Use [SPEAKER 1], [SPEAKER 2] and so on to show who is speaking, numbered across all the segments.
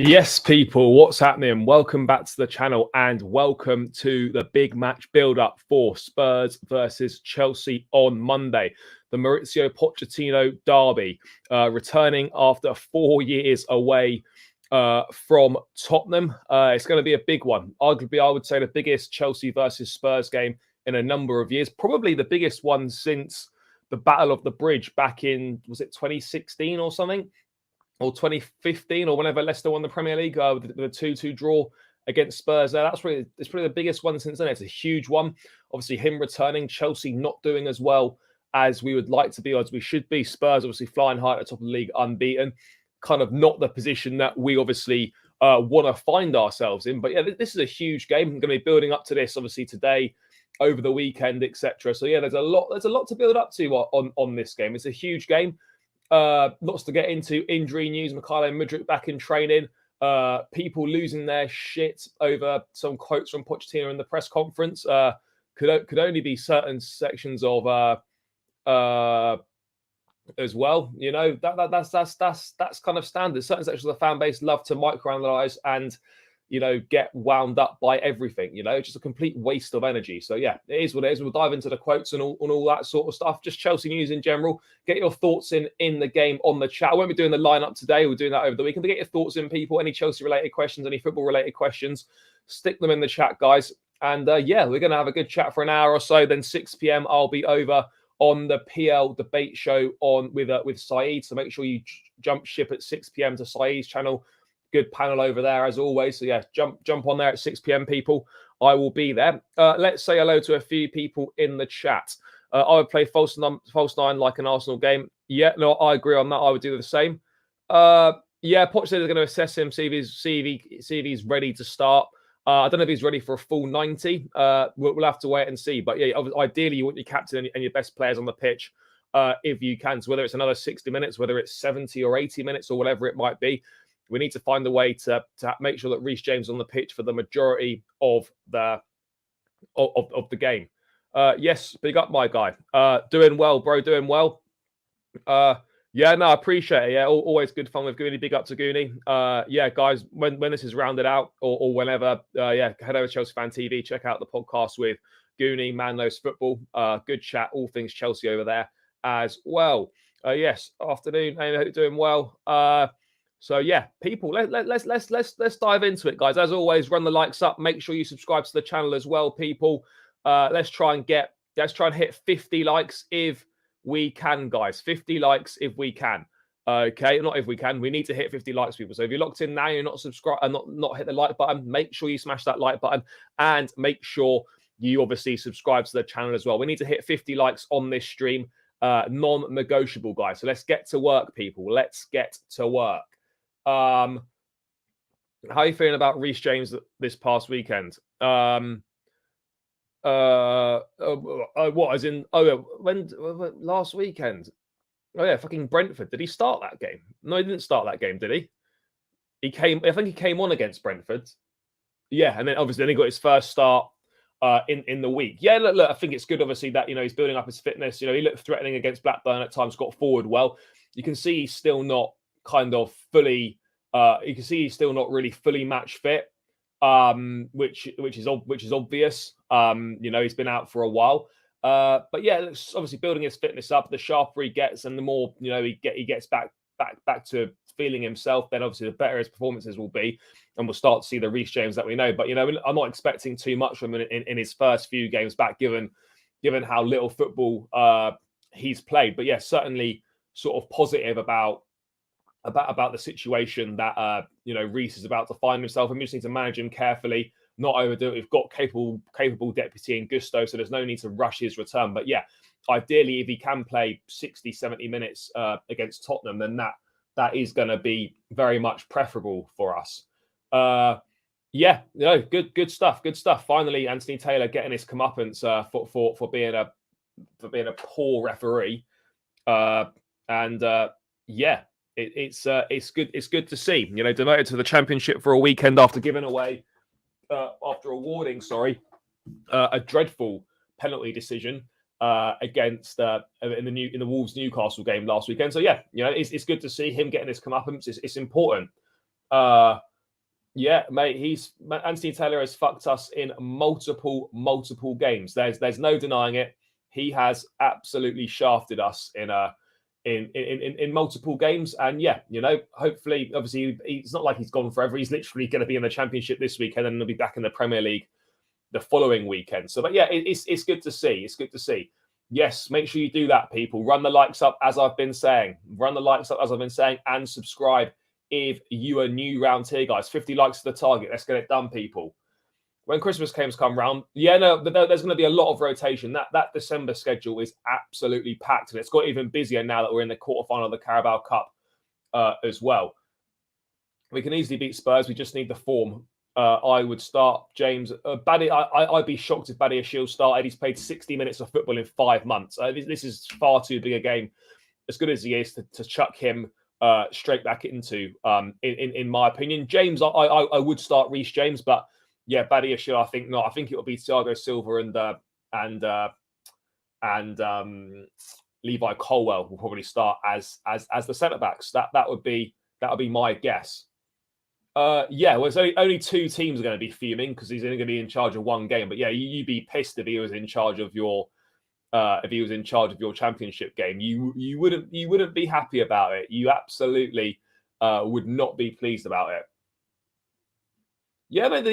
[SPEAKER 1] Yes, people, what's happening? Welcome back to the channel and welcome to the big match build-up for Spurs versus Chelsea on Monday. The Mauricio Pochettino derby, returning after 4 years away from Tottenham. It's going to be a big one. Arguably, I would say the biggest Chelsea versus Spurs game in a number of years. Probably the biggest one since the Battle of the Bridge back in, was it 2016 or something? Or 2015, or whenever Leicester won the Premier League with a 2-2 draw against Spurs. It's probably the biggest one since then. It's a huge one. Obviously, him returning, Chelsea not doing as well as we would like to be, or as we should be. Spurs obviously flying high at the top of the league, unbeaten. Kind of not the position that we obviously want to find ourselves in. But yeah, this is a huge game. I'm going to be building up to this obviously today, over the weekend, etc. So yeah, there's a lot to build up to on this game. It's a huge game. Lots to get into. Injury news. Mikhailo Mudryk back in training. People losing their shit over some quotes from Pochettino in the press conference. Could only be certain sections of as well. You know, that's kind of standard. Certain sections of the fan base love to microanalyze and, you know, get wound up by everything, you know, just a complete waste of energy. So yeah, it is what it is. We'll dive into the quotes and all that sort of stuff. Just Chelsea news in general. Get your thoughts in the game on the chat. I won't be doing the lineup today. We're doing that over the weekend. But get your thoughts in, people. Any Chelsea related questions, any football related questions, stick them in the chat, guys. And yeah, we're going to have a good chat for an hour or so. Then 6 p.m. I'll be over on the PL debate show with Saeed. So make sure you jump ship at 6 p.m. to Saeed's channel. Good panel over there as always. So yeah, jump on there at 6 p.m. people. I will be there. Let's say hello to a few people in the chat. I would play false nine like an Arsenal game. Yeah, no, I agree on that. I would do the same. Yeah, Pochettino is going to assess him, see if he's ready to start. I don't know if he's ready for a full 90. We'll have to wait and see. But yeah, ideally you want your captain and your best players on the pitch if you can. So whether it's another 60 minutes, whether it's 70 or 80 minutes or whatever it might be, we need to find a way to make sure that Reece James is on the pitch for the majority of the game. Yes, big up, my guy. Doing well, bro. Doing well. Yeah, no, I appreciate it. Yeah, always good fun with Goonie. Big up to Goonie. Yeah, guys, when this is rounded out or whenever, yeah, head over to Chelsea Fan TV. Check out the podcast with Goonie, Man Knows Football. Good chat, all things Chelsea over there as well. Yes, afternoon. Hey, hope you're doing well. So yeah, people, let's dive into it, guys. As always, run the likes up. Make sure you subscribe to the channel as well, people. Let's try and hit 50 likes if we can, guys. 50 likes if we can. Okay, not if we can. We need to hit 50 likes, people. So if you're locked in now, you're not subscribed and not hit the like button, make sure you smash that like button and make sure you obviously subscribe to the channel as well. We need to hit 50 likes on this stream. Non-negotiable, guys. So let's get to work, people. Let's get to work. How are you feeling about Reece James this past weekend? What as in? When last weekend? Oh yeah, fucking Brentford. Did he start that game? No, he didn't start that game, did he? I think he came on against Brentford. Yeah, and then obviously he got his first start in the week. Yeah, look, I think it's good, obviously, that, you know, he's building up his fitness. You know, he looked threatening against Blackburn at times, got forward well. You can see he's still not kind of fully. You can see he's still not really fully match fit, which is obvious. You know, he's been out for a while. But yeah, it's obviously building his fitness up. The sharper he gets, and the more, you know, he gets back to feeling himself, then obviously the better his performances will be, and we'll start to see the Reece James that we know. But you know, I'm not expecting too much from him in his first few games back, given how little football he's played. But yeah, certainly sort of positive about the situation that you know, Reece is about to find himself. And we just need to manage him carefully, not overdo it. We've got capable deputy in Gusto, so there's no need to rush his return. But yeah, ideally, if he can play 60, 70 minutes against Tottenham, then that is going to be very much preferable for us. Yeah, you know, good stuff. Finally, Anthony Taylor getting his comeuppance for being a poor referee. Yeah. It's good to see, you know, demoted to the Championship for a weekend after awarding a dreadful penalty decision against in the Wolves Newcastle game last weekend. So yeah, you know, it's good to see him getting his comeuppance. It's important. Yeah, mate. Anthony Taylor has fucked us in multiple games. There's no denying it. He has absolutely shafted us in multiple games. And yeah, hopefully, obviously, it's not like he's gone forever. He's literally going to be in the Championship this weekend, and he'll be back in the Premier League the following weekend. So, but yeah, it's good to see. It's good to see. Yes, make sure you do that, people. Run the likes up, as I've been saying. Run the likes up, as I've been saying, and subscribe if you are new round here, guys. 50 likes to the target. Let's get it done, people. When Christmas games come round, there's going to be a lot of rotation. That December schedule is absolutely packed, and it's got even busier now that we're in the quarterfinal of the Carabao Cup as well. We can easily beat Spurs. We just need the form. I would start James. I'd be shocked if Badiashile started. He's played 60 minutes of football in 5 months. This is far too big a game, as good as he is, to chuck him straight back into. In my opinion, James, I would start Reece James, but yeah, Badiashile, I think not. I think it will be Thiago Silva and Levi Colwell will probably start as the centre backs. That would be my guess. Well, it's only 2 teams are going to be fuming because he's only going to be in charge of 1 game. But yeah, you'd be pissed if he was in charge of your Championship game. You wouldn't be happy about it. You absolutely would not be pleased about it. Yeah, but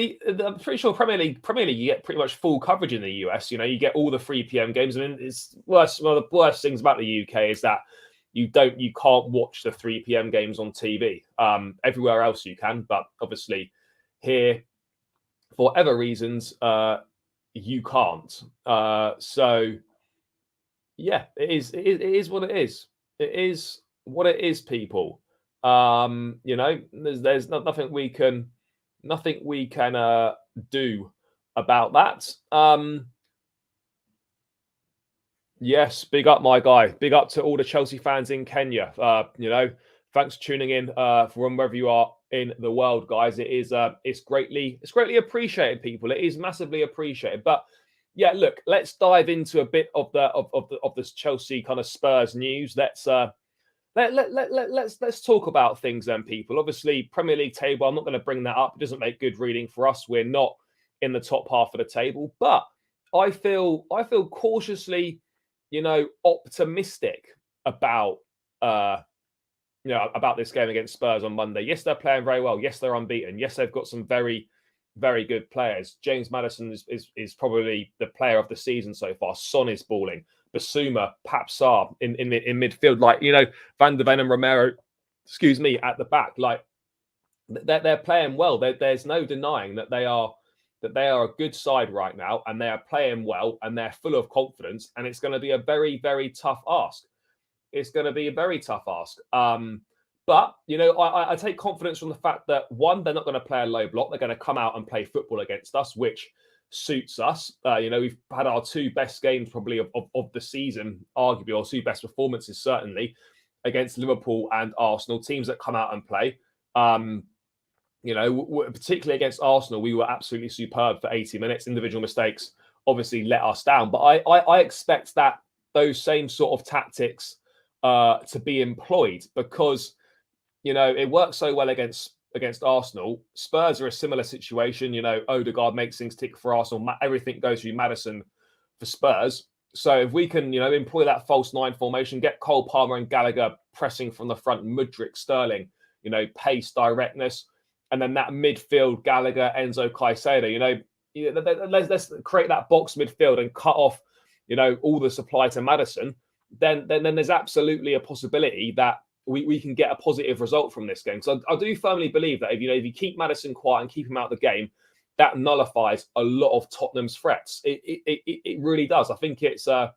[SPEAKER 1] I'm pretty sure Premier League, you get pretty much full coverage in the US. You get all the 3 p.m. games. I mean, it's worse. One of the worst things about the UK is that you can't watch the 3 p.m. games on TV. Everywhere else you can, but obviously here, for whatever reasons, you can't. So yeah, it is what it is. It is what it is, people. There's nothing we can do about that. Yes, big up, my guy. Big up to all the Chelsea fans in Kenya. Thanks for tuning in from wherever you are in the world, guys. It's greatly appreciated, people. It is massively appreciated. But yeah, look, let's dive into a bit of this Chelsea kind of Spurs news. Let's talk about things then, people. Obviously, Premier League table. I'm not going to bring that up. It doesn't make good reading for us. We're not in the top half of the table, but I feel cautiously, optimistic about about this game against Spurs on Monday. Yes, they're playing very well. Yes, they're unbeaten. Yes, they've got some very, very good players. James Maddison is probably the player of the season so far. Son is balling. Basuma, Papsar in midfield, Van de Ven and Romero, at the back. Like they're playing well. There's no denying that they are a good side right now, and they are playing well, and they're full of confidence. And it's going to be a very, very tough ask. It's going to be a very tough ask. But I take confidence from the fact that, one, they're not going to play a low block. They're going to come out and play football against us, which suits us. We've had our 2 best games probably of the season, arguably, or 2 best performances certainly, against Liverpool and Arsenal, teams that come out and play. Particularly against Arsenal, we were absolutely superb for 80 minutes. Individual mistakes obviously let us down, but I expect that those same sort of tactics to be employed, because it works so well against Arsenal. Spurs are a similar situation. Odegaard makes things tick for Arsenal. Everything goes through Maddison for Spurs. So if we can, employ that false 9 formation, get Cole Palmer and Gallagher pressing from the front, Mudryk, Sterling, pace, directness, and then that midfield, Gallagher, Enzo, Caicedo, let's create that box midfield and cut off, all the supply to Maddison. Then there's absolutely a possibility that we can get a positive result from this game. So I do firmly believe that if you keep Maddison quiet and keep him out of the game, that nullifies a lot of Tottenham's threats. It really does. I think it's as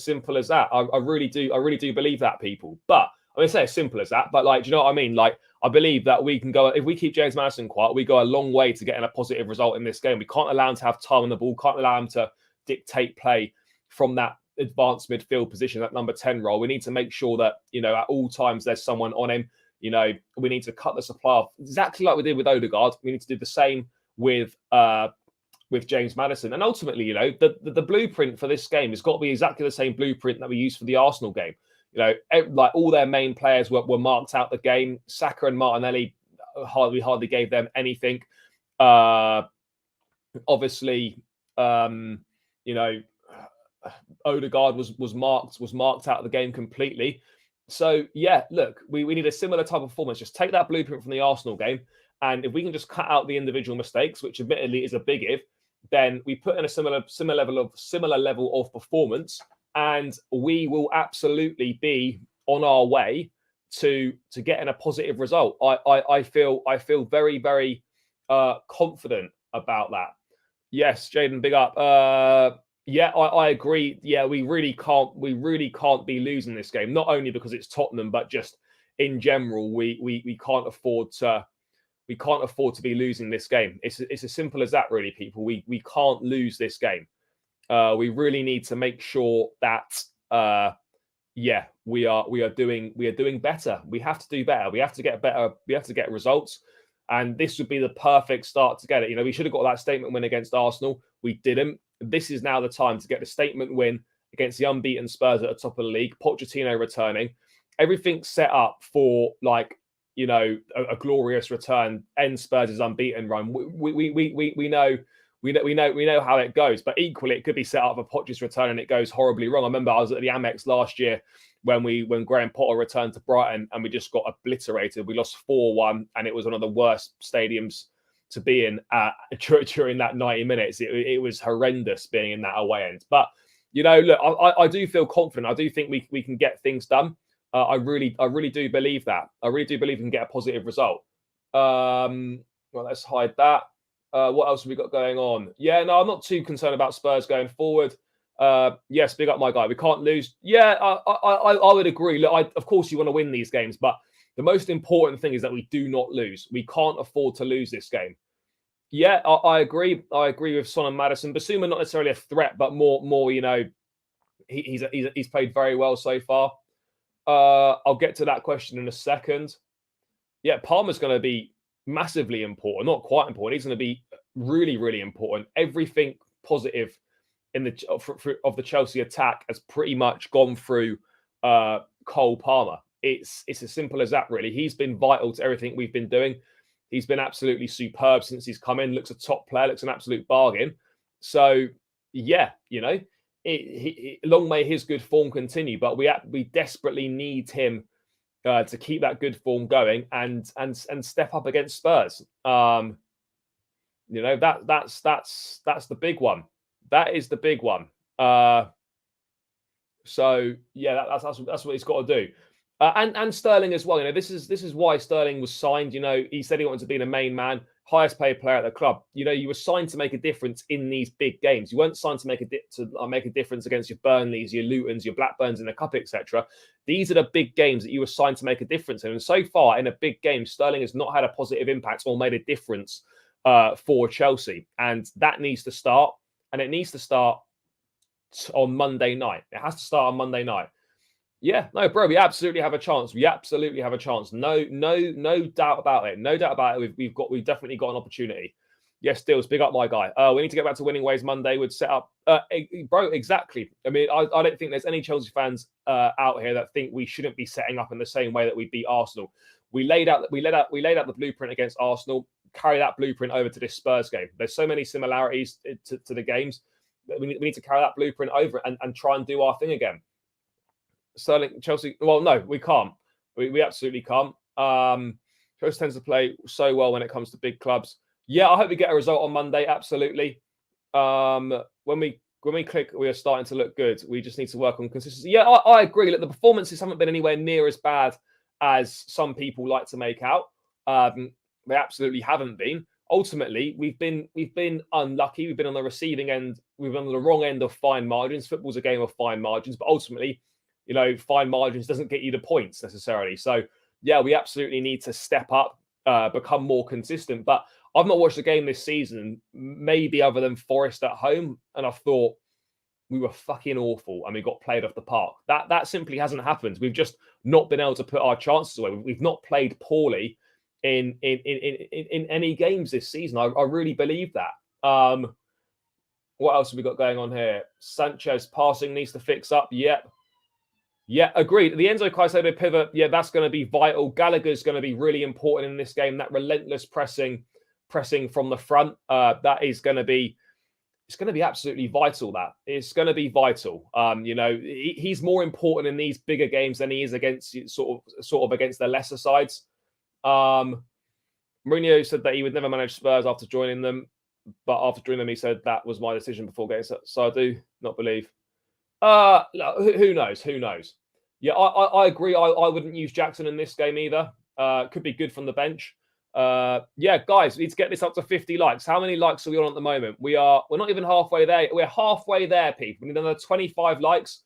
[SPEAKER 1] simple as that. I really do believe that, people. But I mean, say as simple as that, but do you know what I mean? I believe that we can go, if we keep James Maddison quiet, we go a long way to getting a positive result in this game. We can't allow him to have time on the ball, can't allow him to dictate play from that advanced midfield position, that number 10 role. We need to make sure that, at all times there's someone on him. We need to cut the supply off, exactly like we did with Odegaard. We need to do the same with James Maddison. And ultimately, the blueprint for this game has got to be exactly the same blueprint that we used for the Arsenal game. All their main players were marked out the game. Saka and Martinelli hardly gave them anything. Obviously, Odegaard was marked out of the game completely. So yeah, look, we need a similar type of performance. Just take that blueprint from the Arsenal game, and if we can just cut out the individual mistakes, which admittedly is a big if, then we put in a similar level of performance, and we will absolutely be on our way to getting a positive result. I feel very, very confident about that. Yes, Jaden, big up. Yeah, I agree. Yeah, we really can't be losing this game. Not only because it's Tottenham, but just in general, we can't afford to be losing this game. It's as simple as that, really, people. We can't lose this game. We really need to make sure that we are doing better. We have to do better. We have to get better. We have to get results. And this would be the perfect start to get it. We should have got that statement win against Arsenal. We didn't. This is now the time to get the statement win against the unbeaten Spurs at the top of the league. Pochettino returning. Everything's set up for a glorious return. End Spurs' unbeaten run. We know how it goes. But equally, it could be set up for Poch's return and it goes horribly wrong. I remember I was at the Amex last year when Graham Potter returned to Brighton and we just got obliterated. We lost 4-1 and it was one of the worst stadiums to be in during that 90 minutes. It was horrendous being in that away end. But, look, I do feel confident. I do think we can get things done. I really do believe that. I really do believe we can get a positive result. Well, let's hide that. What else have we got going on? Yeah, no, I'm not too concerned about Spurs going forward. Yes, big up my guy. We can't lose. Yeah, I would agree. Look, of course you want to win these games, but the most important thing is that we do not lose. We can't afford to lose this game. Yeah, I agree. I agree with Son and Maddison. Basuma not necessarily a threat, but more. He's played very well so far. I'll get to that question in a second. Yeah, Palmer's going to be massively important. Not quite important. He's going to be really, really important. Everything positive in of the Chelsea attack has pretty much gone through Cole Palmer. It's as simple as that, really. He's been vital to everything we've been doing. He's been absolutely superb since he's come in. Looks a top player. Looks an absolute bargain. So yeah, long may his good form continue. But we desperately need him to keep that good form going and step up against Spurs. That's the big one. That is the big one. So yeah, that's what he's got to do. And Sterling as well. This is why Sterling was signed. He said he wanted to be the main man, highest paid player at the club. You were signed to make a difference in these big games. You weren't signed to make a difference against your Burnleys, your Lutons, your Blackburns in the cup, etc. These are the big games that you were signed to make a difference in. And so far, in a big game, Sterling has not had a positive impact or made a difference for Chelsea, and that needs to start. And it needs to start on Monday night. It has to start on Monday night. Yeah, no, bro, we absolutely have a chance. We absolutely have a chance. No doubt about it. No doubt about it. We've definitely got an opportunity. Yes, Stills, big up my guy. We need to get back to winning ways Monday. Would set up, bro. Exactly. I mean, I don't think there's any Chelsea fans out here that think we shouldn't be setting up in the same way that we beat Arsenal. We laid out the blueprint against Arsenal. Carry that blueprint over to this Spurs game. There's so many similarities to the games. We need to carry that blueprint over and try and do our thing again. Sterling, Chelsea. Well, no, we can't. We absolutely can't. Chelsea tends to play so well when it comes to big clubs. Yeah, I hope we get a result on Monday. Absolutely. When we click, we are starting to look good. We just need to work on consistency. Yeah, I agree. Look, the performances haven't been anywhere near as bad as some people like to make out. They absolutely haven't been. Ultimately, we've been unlucky. We've been on the receiving end. We've been on the wrong end of fine margins. Football's a game of fine margins, but ultimately, fine margins doesn't get you the points necessarily. So, yeah, we absolutely need to step up, become more consistent. But I've not watched a game this season, maybe other than Forest at home, and I thought we were fucking awful and we got played off the park. That simply hasn't happened. We've just not been able to put our chances away. We've not played poorly in any games this season. I really believe that. What else have we got going on here? Sanchez passing needs to fix up. Yep. Yeah, agreed. The Enzo Caicedo pivot, yeah, that's going to be vital. Gallagher's going to be really important in this game. That relentless pressing from the front, that is going to be, it's going to be absolutely vital. That it's going to be vital. He's more important in these bigger games than he is against sort of against the lesser sides. Mourinho said that he would never manage Spurs after joining them, but after joining them, he said that was my decision before getting. So I do not believe. Who knows? Who knows? Yeah, I agree. I wouldn't use Jackson in this game either. Could be good from the bench. Yeah, guys, we need to get this up to 50 likes. How many likes are we on at the moment? We're not even halfway there. We're halfway there, people. We need another 25 likes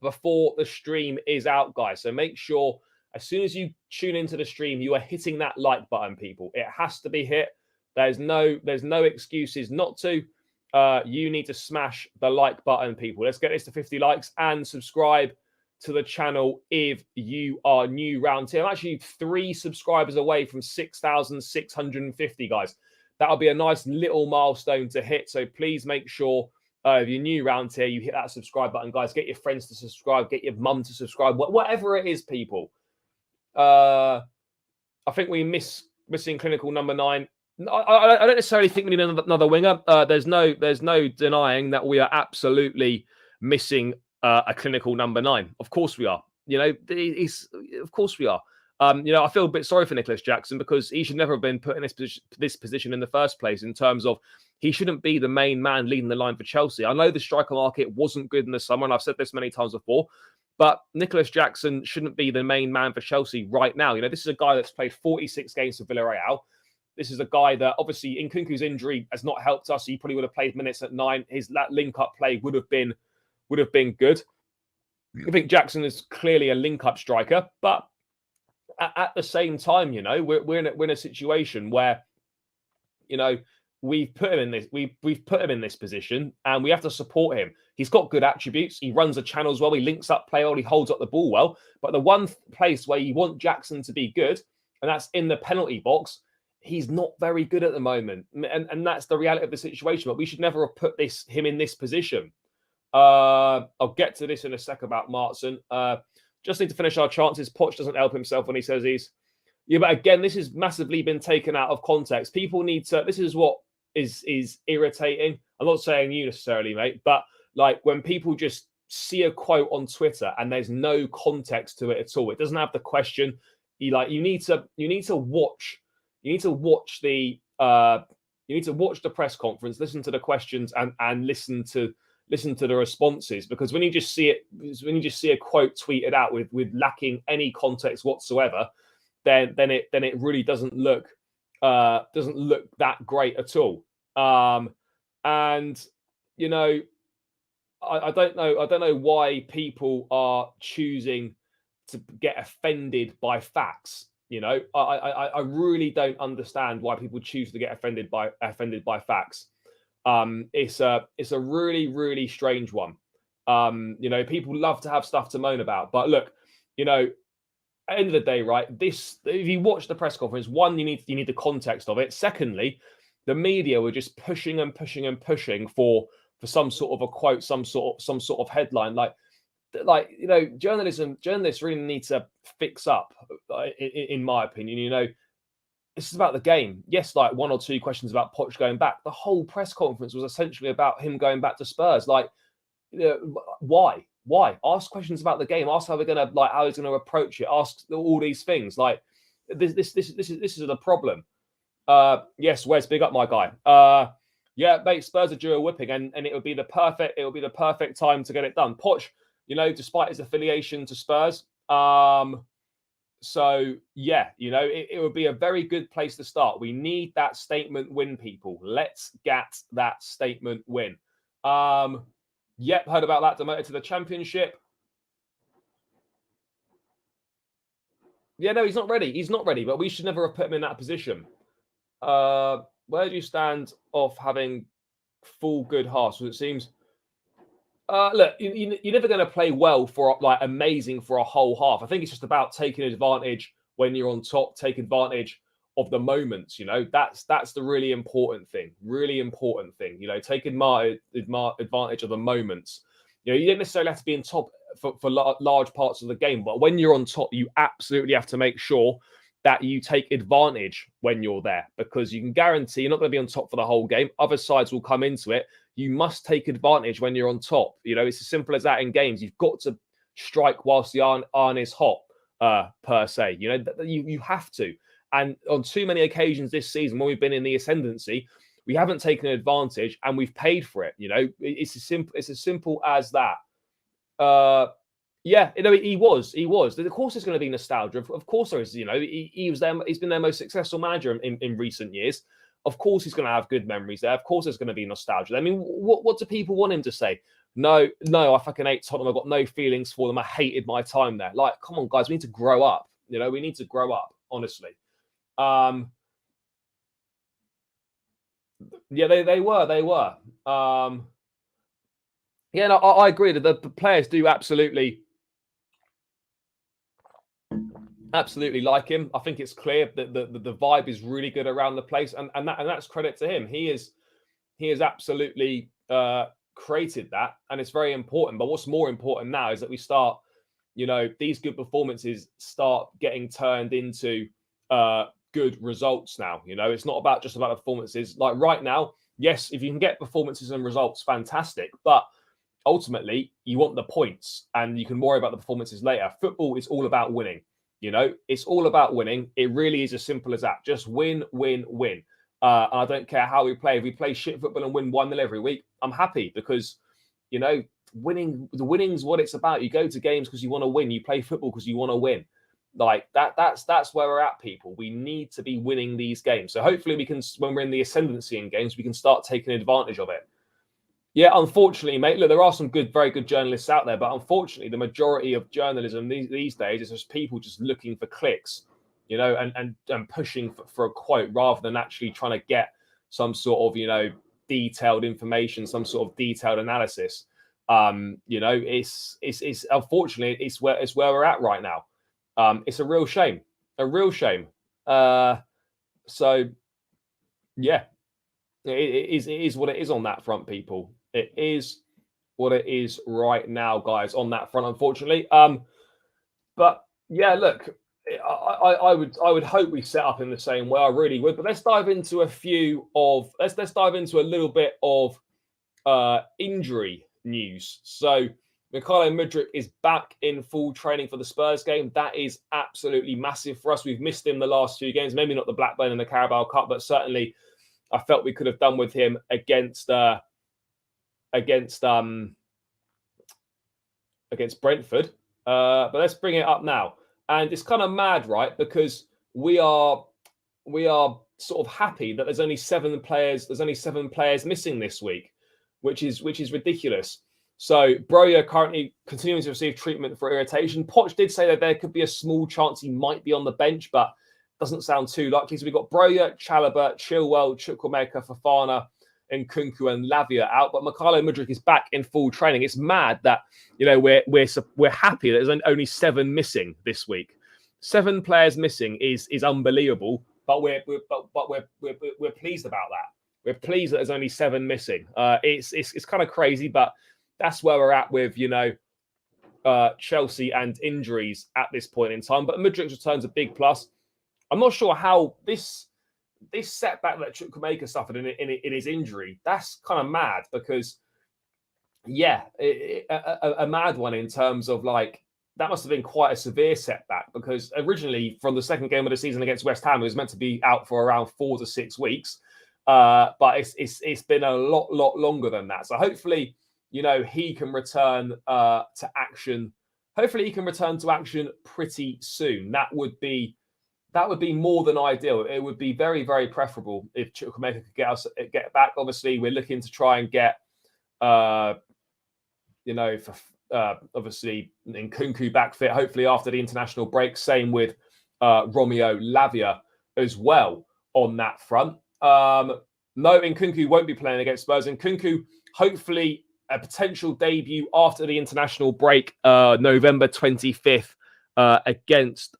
[SPEAKER 1] before the stream is out, guys. So make sure as soon as you tune into the stream, you are hitting that like button, people. It has to be hit. There's no excuses not to. You need to smash the like button, people. Let's get this to 50 likes and subscribe to the channel if you are new round here. I'm actually 3 subscribers away from 6,650, guys. That'll be a nice little milestone to hit. So please make sure if you're new round here, you hit that subscribe button, guys. Get your friends to subscribe, get your mum to subscribe, whatever it is, people. I think we missing clinical number 9. I don't necessarily think we need another winger. There's no denying that we are absolutely missing a clinical number 9. Of course we are. Of course we are. I feel a bit sorry for Nicholas Jackson because he should never have been put in this position in the first place. In terms of he shouldn't be the main man leading the line for Chelsea. I know the striker market wasn't good in the summer, and I've said this many times before. But Nicholas Jackson shouldn't be the main man for Chelsea right now. This is a guy that's played 46 games for Villarreal. This is a guy that obviously Nkunku's injury has not helped us. He probably would have played minutes at 9. That link-up play would have been good. I think Jackson is clearly a link-up striker, but at the same time, we're in a situation where, we've put him in this. We've put him in this position, and we have to support him. He's got good attributes. He runs the channels well. He links up play well. He holds up the ball well. But the one place where you want Jackson to be good, and that's in the penalty box, he's not very good at the moment. And that's the reality of the situation. But we should never have put him in this position. I'll get to this in a sec about Martson. Just need to finish our chances. Poch doesn't help himself when he says he's... Yeah, but again, this has massively been taken out of context. People need to... This is what is irritating. I'm not saying you necessarily, mate, but like when people just see a quote on Twitter and there's no context to it at all. It doesn't have the question. You need to watch the press conference, listen to the questions, and listen to the responses. Because when you just see a quote tweeted out with lacking any context whatsoever, then it really doesn't look that great at all. I don't know why people are choosing to get offended by facts. I really don't understand why people choose to get offended by facts. It's a really, really strange one. People love to have stuff to moan about, but look, at the end of the day, right? If you watch the press conference, one, you need the context of it. Secondly, the media were just pushing and pushing and pushing for some sort of a quote, some sort of headline, journalists really need to fix up, in my opinion. This is about the game. Yes, like 1 or 2 questions about Poch going back. The whole press conference was essentially about him going back to Spurs. Why? Ask questions about the game. Ask how he's going to approach it. Ask all these things. This is the problem. Yes, Wes, big up my guy. Yeah, mate, Spurs are due a whipping, and it would be the perfect time to get it done. Poch, despite his affiliation to Spurs, so yeah, it would be a very good place to start. We need that statement win, people. Let's get that statement win. Yep, heard about that. Demoted to the Championship. Yeah, no, he's not ready. He's not ready, but we should never have put him in that position. Where do you stand off having full good halves? Because it seems... look, you're never going to play well for amazing for a whole half. I think it's just about taking advantage when you're on top, take advantage of the moments. That's the really important thing. Really important thing. Take advantage of the moments. You don't necessarily have to be in top for large parts of the game. But when you're on top, you absolutely have to make sure that you take advantage when you're there, because you can guarantee you're not going to be on top for the whole game. Other sides will come into it. You must take advantage when you're on top. It's as simple as that in games. You've got to strike whilst the iron is hot, per se. You have to. And on too many occasions this season, when we've been in the ascendancy, we haven't taken advantage, and we've paid for it. It's as simple as that. Yeah, he was. Of course, there's going to be nostalgia. Of course, there is. He was there. He's been their most successful manager in recent years. Of course, he's going to have good memories there. Of course, there's going to be nostalgia. I mean, what do people want him to say? No, I fucking hate Tottenham. I've got no feelings for them. I hated my time there. Like, come on, guys, we need to grow up. We need to grow up, honestly. Yeah, they were. Yeah, no, I agree that the players do absolutely like him. I think it's clear that the vibe is really good around the place, and that's credit to him. He has absolutely created that, and it's very important. But what's more important now is that we start, these good performances start getting turned into good results now. It's not just about the performances. Like right now, yes, if you can get performances and results, fantastic. But ultimately, you want the points, and you can worry about the performances later. Football is all about winning. It's all about winning. It really is as simple as that. Just win, win, win. And I don't care how we play. If we play shit football and win 1-0 every week, I'm happy, because, winning. The winning's what it's about. You go to games because you want to win. You play football because you want to win. Like that. That's where we're at, people. We need to be winning these games. So hopefully we can, when we're in the ascendancy in games, we can start taking advantage of it. Yeah, unfortunately, mate. Look, there are some very good journalists out there, but unfortunately, the majority of journalism these days is just people just looking for clicks, and pushing for a quote rather than actually trying to get some sort of detailed information, some sort of detailed analysis. It's unfortunately it's where we're at right now. It's a real shame, So yeah, it is what it is on that front, people. It is what it is right now, guys, on that front, unfortunately. But yeah, look, I would hope we set up in the same way. I really would. But let's dive into let's dive into a little bit of injury news. So Mykhailo Mudryk is back in full training for the Spurs game. That is absolutely massive for us. We've missed him the last few games, maybe not the Blackburn and the Carabao Cup, but certainly I felt we could have done with him against Brentford. But let's bring it up now. And it's kind of mad, right? Because we are sort of happy that there's only 7 players. There's only 7 players missing this week, which is ridiculous. So Broja currently continuing to receive treatment for irritation. Poch did say that there could be a small chance he might be on the bench, but doesn't sound too likely. So we've got Broja, Chalobah, Chilwell, Chukwuemeka, Fofana, and Nkunku and Lavia out, but Mykhailo Mudryk is back in full training. It's mad that we're happy that there's only 7 missing this week. 7 players missing is unbelievable, but we're pleased about that. We're pleased that there's only 7 missing. It's kind of crazy, but that's where we're at with Chelsea and injuries at this point in time. But Mudryk's return's a big plus. I'm not sure how this setback that Chukwuemeka suffered in his injury, that's kind of mad, because, yeah, a mad one in terms of, like, that must have been quite a severe setback, because originally from the second game of the season against West Ham, he was meant to be out for around 4 to 6 weeks. But it's been a lot longer than that. So hopefully, he can return to action. Hopefully he can return to action pretty soon. That would be more than ideal. It would be very, very preferable if Chukwuemeka could get back. Obviously, we're looking to try and get, obviously Nkunku back fit, hopefully after the international break. Same with Romeo Lavia as well on that front. No, Nkunku won't be playing against Spurs. Nkunku, hopefully, a potential debut after the international break, November 25th, against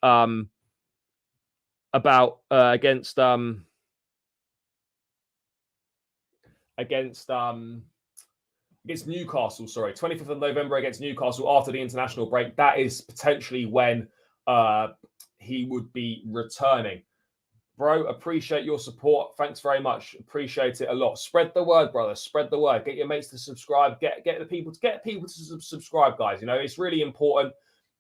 [SPEAKER 1] against Newcastle, sorry, 25th of November against Newcastle after the international break. That is potentially when he would be returning. Bro, appreciate your support. Thanks very much. Appreciate it a lot. Spread the word, brother. Spread the word. Get your mates to subscribe. Get people to subscribe, guys. You know, it's really important.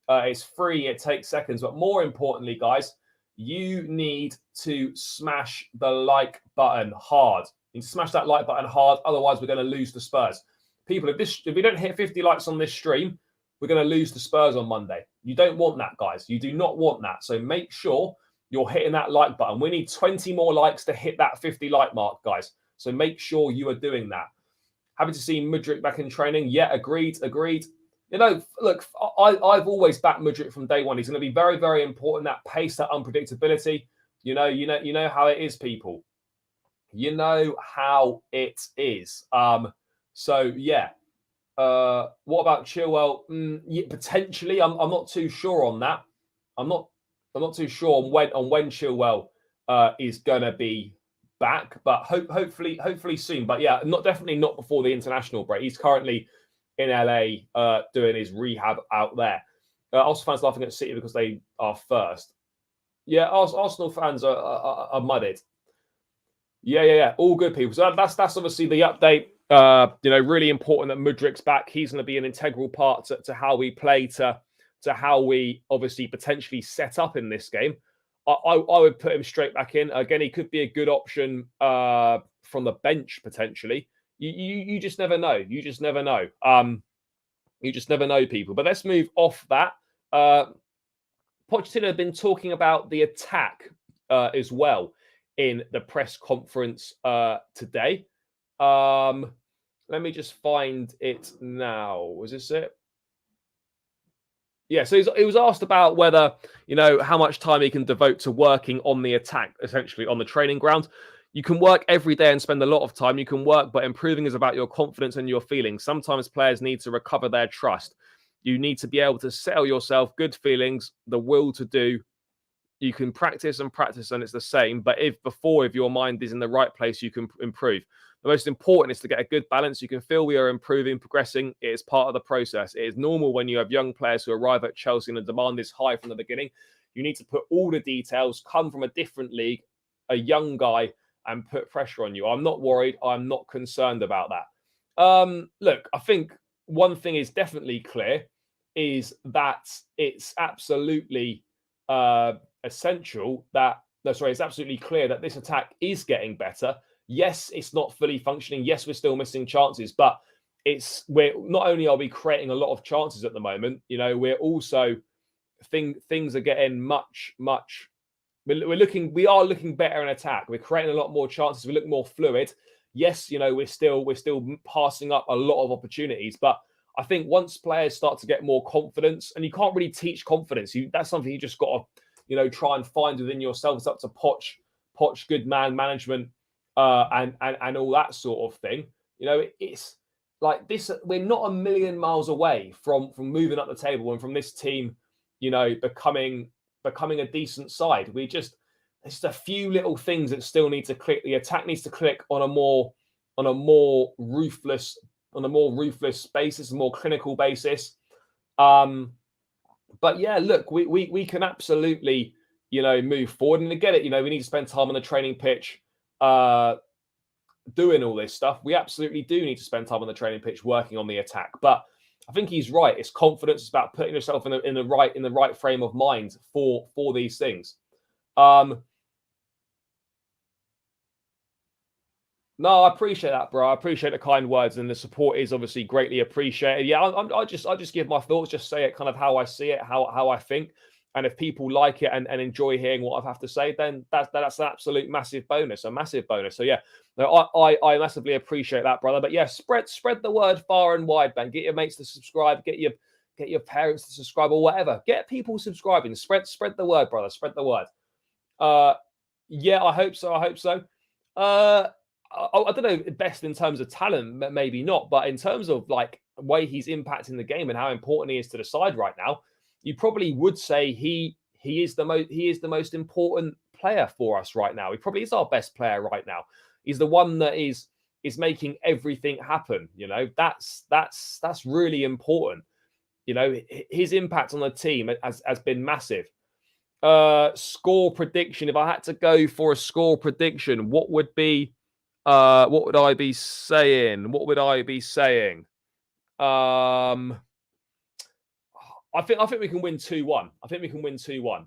[SPEAKER 1] It's free. It takes seconds. But more importantly, guys, you need to smash the like button hard. You need to smash that like button hard. Otherwise, we're going to lose the Spurs. People, if we don't hit 50 likes on this stream, we're going to lose the Spurs on Monday. You don't want that, guys. You do not want that. So make sure you're hitting that like button. We need 20 more likes to hit that 50 like mark, guys. So make sure you are doing that. Happy to see Mudryk back in training. Yeah, agreed. You know, look, I've always backed Mudryk from day one. He's going to be very, very important. That pace, that unpredictability. You know how it is, people. You know how it is. So yeah. What about Chilwell? Yeah, potentially. I'm not too sure on that. I'm not too sure on when Chilwell is gonna be back, but hopefully soon. But yeah, definitely not before the international break. He's currently in LA doing his rehab out there. Arsenal fans laughing at City because they are first. Yeah, Arsenal fans are muddied. Yeah. All good, people. So that's obviously the update. You know, really important that Mudryk's back. He's going to be an integral part to how we play, to how we obviously potentially set up in this game. I would put him straight back in. Again, he could be a good option from the bench potentially. You just never know. You just never know. You just never know, people. But let's move off that. Pochettino had been talking about the attack as well in the press conference today. Let me just find it now. Was this it? Yeah, so he was asked about whether, you know, how much time he can devote to working on the attack, essentially on the training ground. You can work every day and spend a lot of time. You can work, but improving is about your confidence and your feelings. Sometimes players need to recover their trust. You need to be able to settle yourself, good feelings, the will to do. You can practice and it's the same. But if your mind is in the right place, you can improve. The most important is to get a good balance. You can feel we are improving, progressing. It is part of the process. It is normal when you have young players who arrive at Chelsea and the demand is high from the beginning. You need to put all the details, come from a different league, a young guy, and put pressure on you. I'm not worried. I'm not concerned about that. Look, I think one thing is definitely clear is that it's absolutely essential that, it's absolutely clear that this attack is getting better. Yes, it's not fully functioning. Yes, we're still missing chances, but we're not only are we creating a lot of chances at the moment, you know, we're also things are getting much. We are looking better in attack. We're creating a lot more chances. We look more fluid. Yes, you know, we're still passing up a lot of opportunities, but I think once players start to get more confidence, and you can't really teach confidence, that's something you just got to, you know, try and find within yourself. It's up to Poch, good man management, and all that sort of thing. You know, it's like this. We're not a million miles away from moving up the table and from this team, you know, becoming a decent side. It's just a few little things that still need to click. The attack needs to click on a more ruthless basis, a more clinical basis. But yeah, look, we can absolutely, you know, move forward. And to get it, you know, we need to spend time on the training pitch, doing all this stuff. We absolutely do need to spend time on the training pitch working on the attack. But I think he's right. It's confidence. It's about putting yourself in the right frame of mind for these things. No, I appreciate that, bro. I appreciate the kind words, and the support is obviously greatly appreciated. Yeah, I just give my thoughts, just say it kind of how I see it, how I think. And if people like it and enjoy hearing what I have to say, then that's an absolute massive bonus, a massive bonus. So yeah, no, I massively appreciate that, brother. But yeah, spread the word far and wide, man. Get your mates to subscribe, get your parents to subscribe, or whatever. Get people subscribing. Spread the word, brother. Spread the word. Yeah, I hope so. I don't know, best in terms of talent, maybe not, but in terms of like way he's impacting the game and how important he is to the side right now, you probably would say he is the most important player for us right now. He probably is our best player right now. He's the one that is, is making everything happen. You know, that's really important. You know, his impact on the team has been massive. Score prediction. If I had to go for a score prediction, what would I be saying? What would I be saying? I think we can win 2-1. I think we can win 2-1.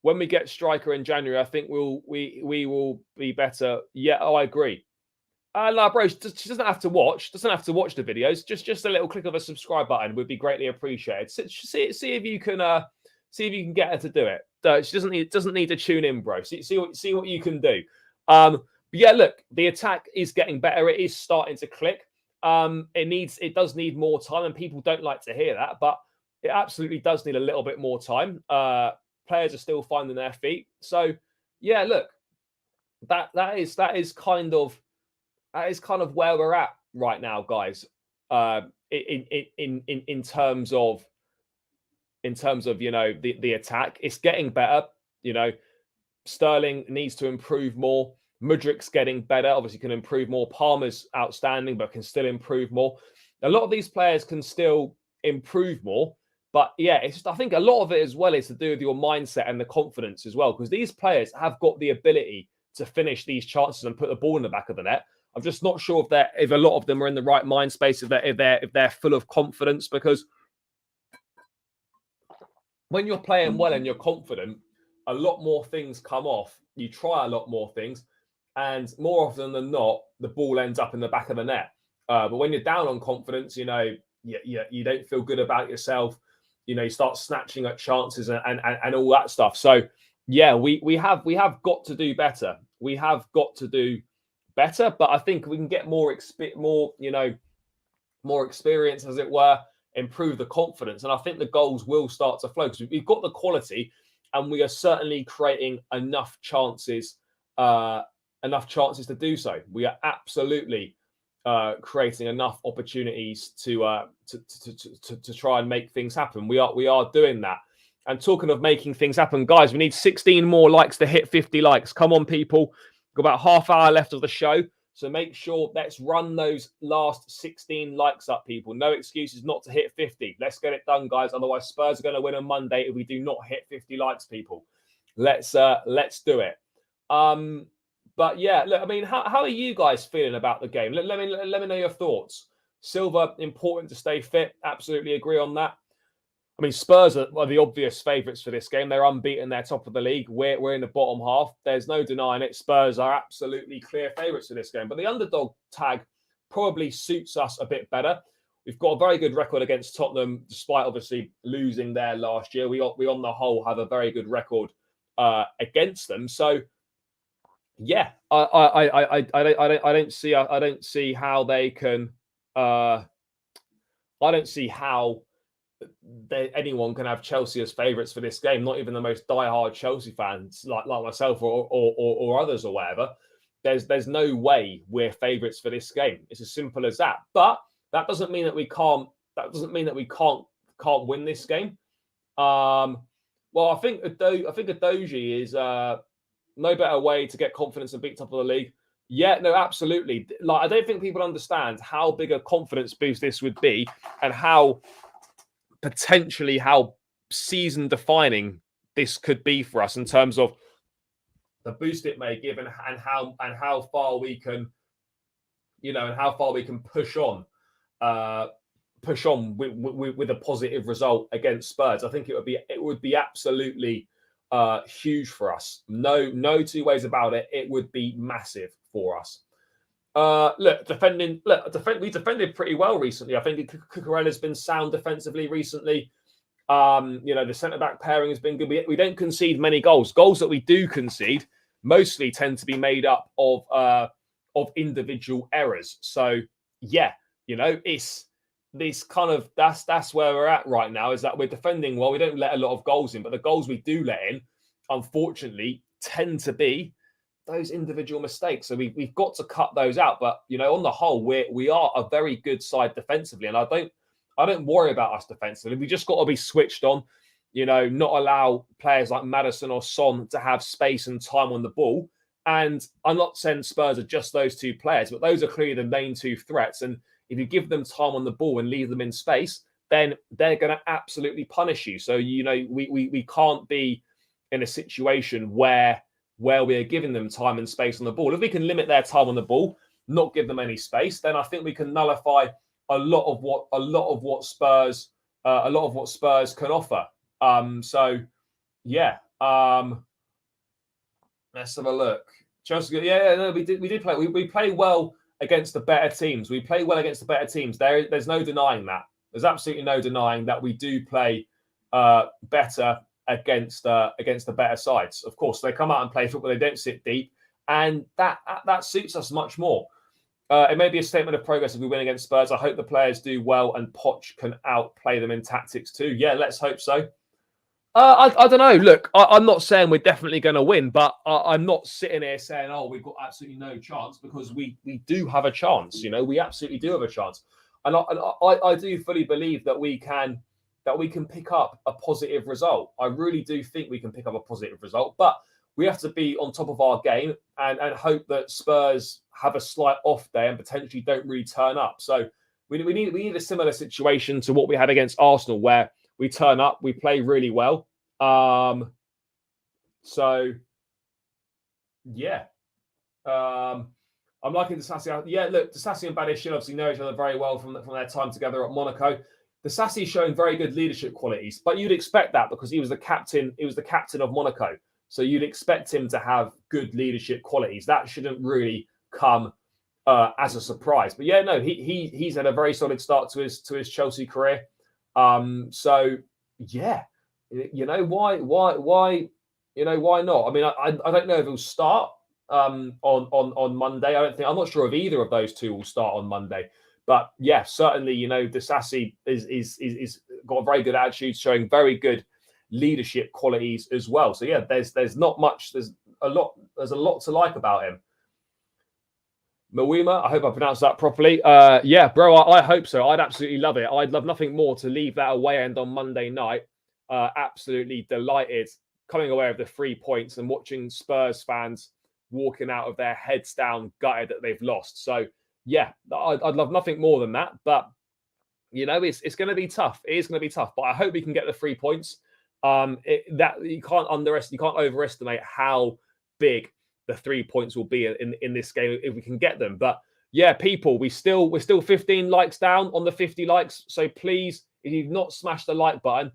[SPEAKER 1] When we get striker in January, I think we will be better. Yeah, I agree. No, bro, she doesn't have to watch. Doesn't have to watch the videos. Just a little click of a subscribe button would be greatly appreciated. See if you can get her to do it. She doesn't need to tune in, bro. See what you can do. But yeah, look, the attack is getting better. It is starting to click. It does need more time, and people don't like to hear that, but it absolutely does need a little bit more time. Players are still finding their feet. So yeah, look, that is kind of where we're at right now, guys. In terms of you know the attack, it's getting better. You know, Sterling needs to improve more. Mudrik's getting better. Obviously, can improve more. Palmer's outstanding, but can still improve more. A lot of these players can still improve more. But yeah, it's just, I think a lot of it as well is to do with your mindset and the confidence as well, because these players have got the ability to finish these chances and put the ball in the back of the net. I'm just not sure if a lot of them are in the right mind space, if they're full of confidence, because when you're playing well and you're confident, a lot more things come off. You try a lot more things, and more often than not, the ball ends up in the back of the net. But when you're down on confidence, you know, you don't feel good about yourself. You know, you start snatching at chances and all that stuff. So yeah, we have got to do better. We have got to do better, but I think we can get more experience, as it were, improve the confidence, and I think the goals will start to flow because we've got the quality, and we are certainly creating enough chances to do so. We are absolutely creating enough opportunities to try and make things happen. We are doing that. And talking of making things happen, guys, we need 16 more likes to hit 50 likes. Come on, people. Got about half hour left of the show. So make sure, let's run those last 16 likes up, people. No excuses not to hit 50. Let's get it done, guys. Otherwise, Spurs are going to win on Monday if we do not hit 50 likes, people. Let's do it. But yeah, look, I mean, how are you guys feeling about the game? Let me know your thoughts. Silva, important to stay fit. Absolutely agree on that. I mean, Spurs are the obvious favourites for this game. They're unbeaten. They're top of the league. We're in the bottom half. There's no denying it. Spurs are absolutely clear favourites for this game. But the underdog tag probably suits us a bit better. We've got a very good record against Tottenham, despite obviously losing there last year. We on the whole have a very good record against them. So yeah, I don't see how they can. I don't see how anyone can have Chelsea as favourites for this game. Not even the most diehard Chelsea fans like myself or others or whatever. There's no way we're favourites for this game. It's as simple as that. But that doesn't mean that we can't. That doesn't mean that we can't win this game. Well, I think Adoji is no better way to get confidence and beat top of the league. Yeah, no, absolutely. Like, I don't think people understand how big a confidence boost this would be, and how potentially how season defining this could be for us in terms of the boost it may give, and how far we can, and how far we can push on with a positive result against Spurs. I think it would be absolutely huge for us. No two ways about it. It would be massive for us. We defended pretty well recently. I think Cucurella's been sound defensively recently. The centre-back pairing has been good. We don't concede many goals. Goals that we do concede mostly tend to be made up of individual errors. So yeah, it's this kind of that's where we're at right now, is that we're defending well. We don't let a lot of goals in, but the goals we do let in, unfortunately, tend to be those individual mistakes. So we've got to cut those out. But on the whole, we are a very good side defensively, and I don't worry about us defensively. We just got to be switched on, not allow players like Maddison or Son to have space and time on the ball, And I'm not saying Spurs are just those two players, but those are clearly the main two threats. And if you give them time on the ball and leave them in space, then they're going to absolutely punish you. So, we can't be in a situation where we are giving them time and space on the ball. If we can limit their time on the ball, not give them any space, then I think we can nullify a lot of what Spurs can offer. So yeah. Let's have a look. Chelsea, no, we did play. We play well against the better teams. We play well against the better teams. There's no denying that. There's absolutely no denying that we do play better against the better sides. Of course, they come out and play football. They don't sit deep, and that suits us much more. It may be a statement of progress if we win against Spurs. I hope the players do well and Poch can outplay them in tactics too. Yeah, let's hope so. I don't know. Look, I'm not saying we're definitely going to win, but I'm not sitting here saying, "Oh, we've got absolutely no chance," because we do have a chance. We absolutely do have a chance, and I do fully believe that we can pick up a positive result. I really do think we can pick up a positive result, but we have to be on top of our game and hope that Spurs have a slight off day and potentially don't really turn up. So we need a similar situation to what we had against Arsenal, where we turn up, we play really well. So yeah. I'm liking Disassi. Yeah, look, Disassi and Badiashile obviously know each other very well from their time together at Monaco. Disassi is showing very good leadership qualities, but you'd expect that because he was the captain. He was the captain of Monaco, so you'd expect him to have good leadership qualities. That shouldn't really come as a surprise. But yeah, no, he's had a very solid start to his Chelsea career. So yeah, why not? I mean, I don't know if he'll start on Monday. I'm not sure if either of those two will start on Monday. But yeah, certainly, Disassi is got a very good attitude, showing very good leadership qualities as well. So yeah, there's not much. There's a lot to like about him. Mawima, I hope I pronounced that properly. Yeah, bro, I hope so. I'd absolutely love it. I'd love nothing more to leave that away end on Monday night. Absolutely delighted coming away with the 3 points and watching Spurs fans walking out of their heads down, gutted that they've lost. So yeah, I'd love nothing more than that. But it's going to be tough. It is going to be tough. But I hope we can get the 3 points. That you can't overestimate how big the 3 points will be in this game if we can get them. But yeah, people, we're still 15 likes down on the 50 likes. So please, if you've not smashed the like button,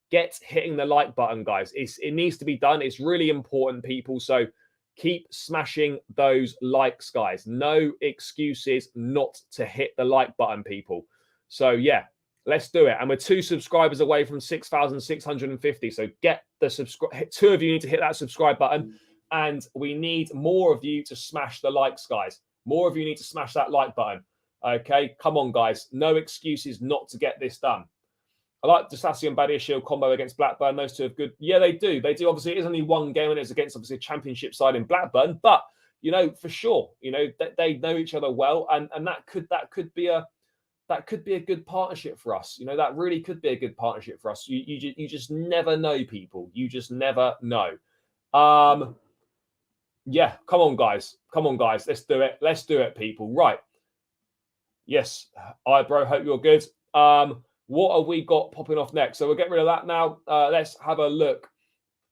[SPEAKER 1] get hitting the like button, guys. It needs to be done. It's really important, people. So keep smashing those likes, guys. No excuses not to hit the like button, people. So yeah, let's do it. And we're 2 subscribers away from 6,650. So get the subscribe. 2 of you need to hit that subscribe button. And we need more of you to smash the likes, guys. More of you need to smash that like button. Okay, come on, guys. No excuses not to get this done. I like Disassi and Badiashile combo against Blackburn. Those two are good. Yeah, they do. They do. Obviously, it is only one game and it's against obviously a championship side in Blackburn. But for sure, they know each other well, and that could be a good partnership for us. That really could be a good partnership for us. You just never know, people. You just never know. Yeah, come on, guys. Let's do it. Let's do it, people. Right. Yes, bro. Hope you're good. What have we got popping off next? So we'll get rid of that now. Let's have a look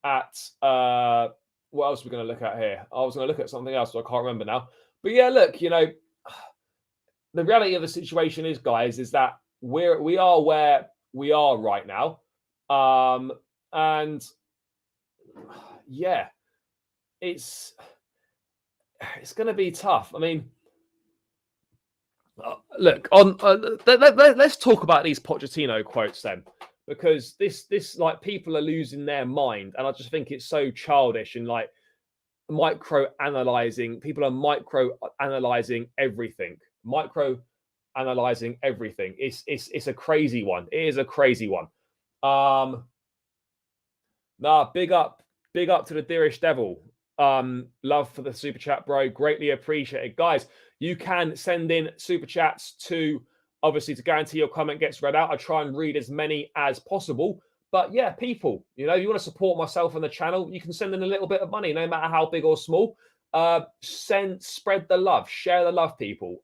[SPEAKER 1] at what else we're going to look at here. I was going to look at something else, but I can't remember now. But yeah, look, the reality of the situation is, guys, is that we are where we are right now. And yeah, it's going to be tough. I mean, look, let's talk about these Pochettino quotes then, because this like people are losing their mind, and I just think it's so childish and like micro-analyzing. People are micro-analyzing everything. Micro-analyzing everything. It's a crazy one. It is a crazy one. Big up to the dearest devil. Love for the super chat, bro. Greatly appreciated, guys. You can send in super chats to guarantee your comment gets read out. I try and read as many as possible. But yeah, people, if you want to support myself and the channel, you can send in a little bit of money, no matter how big or small. Spread the love, share the love, people.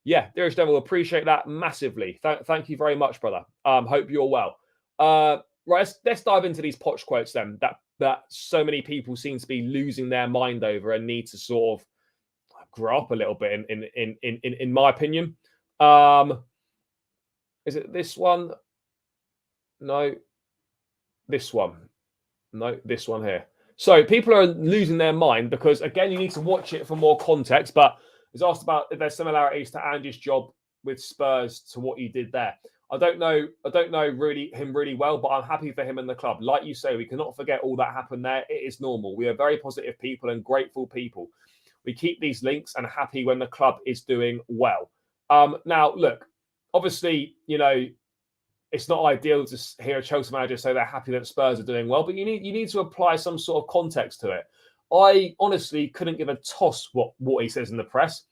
[SPEAKER 1] Yeah, dearest devil, appreciate that massively. Thank you very much, brother. Hope you're well. Right, let's dive into these Poch quotes then. That so many people seem to be losing their mind over and need to sort of grow up a little bit. In my opinion, is it this one? No, this one. No, this one here. So people are losing their mind because, again, you need to watch it for more context. But it's asked about if there's similarities to Andy's job with Spurs to what he did there. I don't know really him really well, but I'm happy for him and the club. Like you say, we cannot forget all that happened there. It is normal. We are very positive people and grateful people. We keep these links and are happy when the club is doing well. Now, look, obviously, it's not ideal to hear a Chelsea manager say they're happy that Spurs are doing well, but you need to apply some sort of context to it. I honestly couldn't give a toss what he says in the press.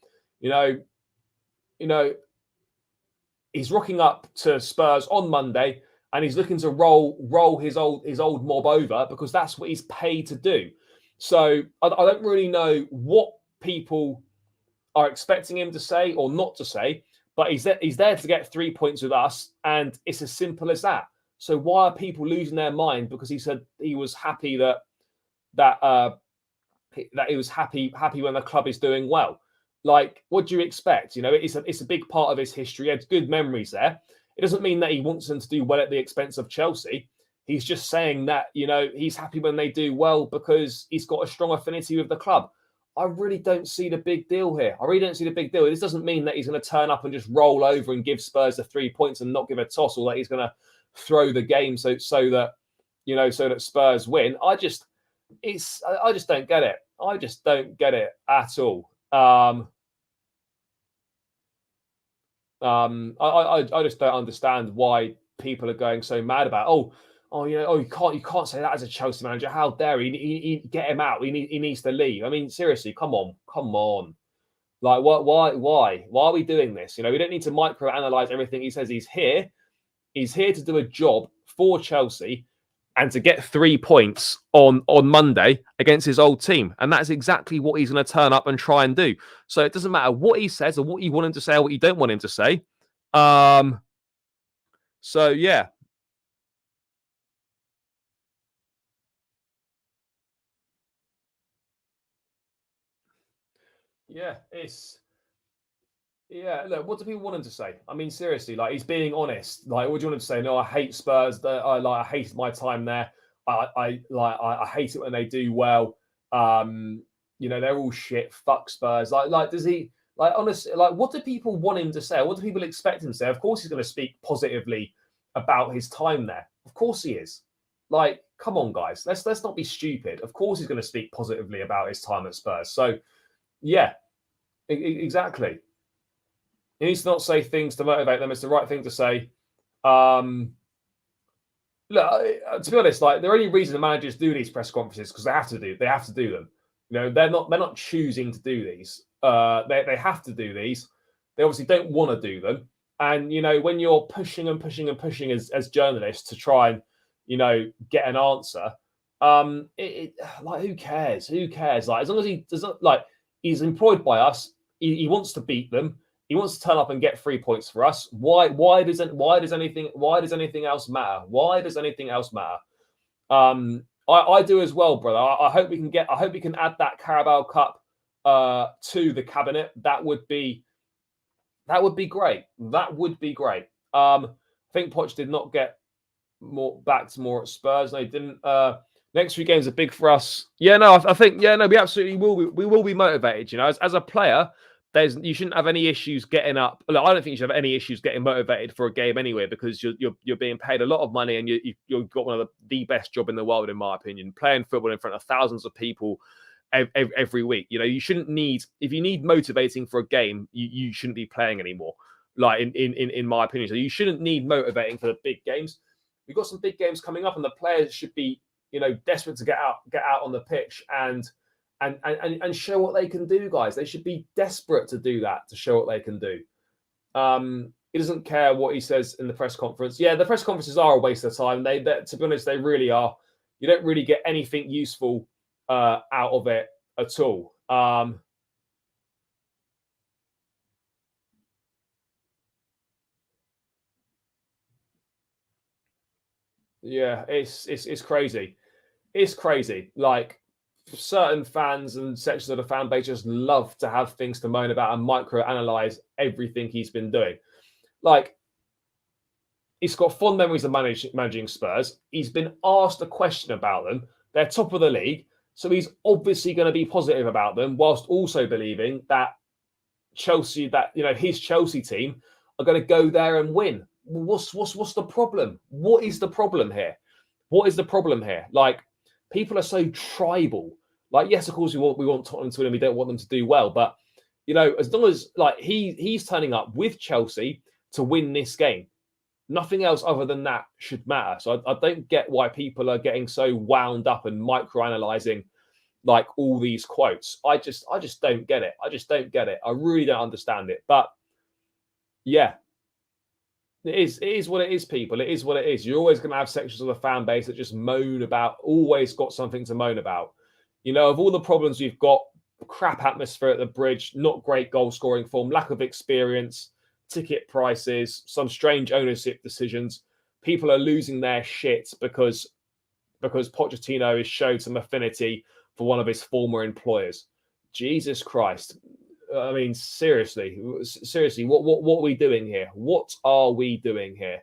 [SPEAKER 1] He's rocking up to Spurs on Monday and he's looking to roll his old mob over because that's what he's paid to do. So I don't really know what people are expecting him to say or not to say. But he's there to get 3 points with us, and it's as simple as that. So why are people losing their mind because he said he was happy that he was happy when the club is doing well? Like, what do you expect? It's a big part of his history. He had good memories there. It doesn't mean that he wants them to do well at the expense of Chelsea. He's just saying that he's happy when they do well because he's got a strong affinity with the club. I really don't see the big deal here. I really don't see the big deal. This doesn't mean that he's going to turn up and just roll over and give Spurs the 3 points and not give a toss, or that he's going to throw the game so that Spurs win. I just don't get it. I just don't get it at all. I just don't understand why people are going so mad about you can't say that as a Chelsea manager. How dare he get him out? He needs to leave. I mean, seriously, come on. Like, why are we doing this? We don't need to microanalyze everything he says. He's here to do a job for Chelsea and to get 3 points on Monday against his old team. And that's exactly what he's going to turn up and try and do. So it doesn't matter what he says or what you want him to say or what you don't want him to say. So yeah. Look, what do people want him to say? I mean, seriously, like, he's being honest. Like, what do you want him to say? No, I hate Spurs. I hated my time there. I hate it when they do well. They're all shit. Fuck Spurs. Like, does he, like, honestly, like, what do people want him to say? What do people expect him to say? Of course he's going to speak positively about his time there. Of course he is. Like, come on, guys. Let's not be stupid. Of course he's going to speak positively about his time at Spurs. So yeah, exactly. He needs to not say things to motivate them. It's the right thing to say. Look, to be honest, like, the only reason the managers do these press conferences because they have to do them. They're not choosing to do these. They have to do these. They obviously don't want to do them. And when you're pushing and pushing and pushing as journalists to try and get an answer, like, who cares? Who cares? Like, as long as he doesn't, like, he's employed by us. He wants to beat them. He wants to turn up and get 3 points for us. Why does anything else matter? Why does anything else matter? I do as well, brother. I hope we can add that Carabao Cup to the cabinet. That would be great. That would be great. I think Poch did not get more at Spurs. No, he didn't. Next 3 games are big for us. Yeah, no, I think, we absolutely will. We will be motivated. As a player, you shouldn't have any issues getting up. Look, I don't think you should have any issues getting motivated for a game anyway, because you're being paid a lot of money and you've got one of the best job in the world, in my opinion, playing football in front of thousands of people every week. You shouldn't need, if you need motivating for a game, you shouldn't be playing anymore. Like, in my opinion, so you shouldn't need motivating for the big games. We've got some big games coming up, and the players should be desperate to get out on the pitch and show what they can do, guys. They should be desperate to do that, to show what they can do. He doesn't care what he says in the press conference. Yeah, the press conferences are a waste of time. They to be honest, they really are. You don't really get anything useful out of it at all. Um, yeah, it's crazy. It's crazy. Like certain fans and sections of the fan base just love to have things to moan about and micro analyze everything he's been doing. Like he's got fond memories of managing Spurs. He's been asked a question about them. They're top of the league, so he's obviously going to be positive about them, whilst also believing that Chelsea, that his Chelsea team are going to go there and win. What's the problem? What is the problem here? What is the problem here? Like people are so tribal. Like yes, of course we want Tottenham to win, and we don't want them to do well, but as long as like he's turning up with Chelsea to win this game. Nothing else other than that should matter. So I don't get why people are getting so wound up and microanalyzing like all these quotes. I just don't get it. I just don't get it. I really don't understand it. But yeah, it is what it is, people. It is what it is. You're always going to have sections of the fan base that just moan about, always got something to moan about. Of all the problems we've got, crap atmosphere at the bridge, not great goal scoring form, lack of experience, ticket prices, some strange ownership decisions. People are losing their shit because Pochettino has showed some affinity for one of his former employers. Jesus Christ. I mean, seriously, what are we doing here? What are we doing here?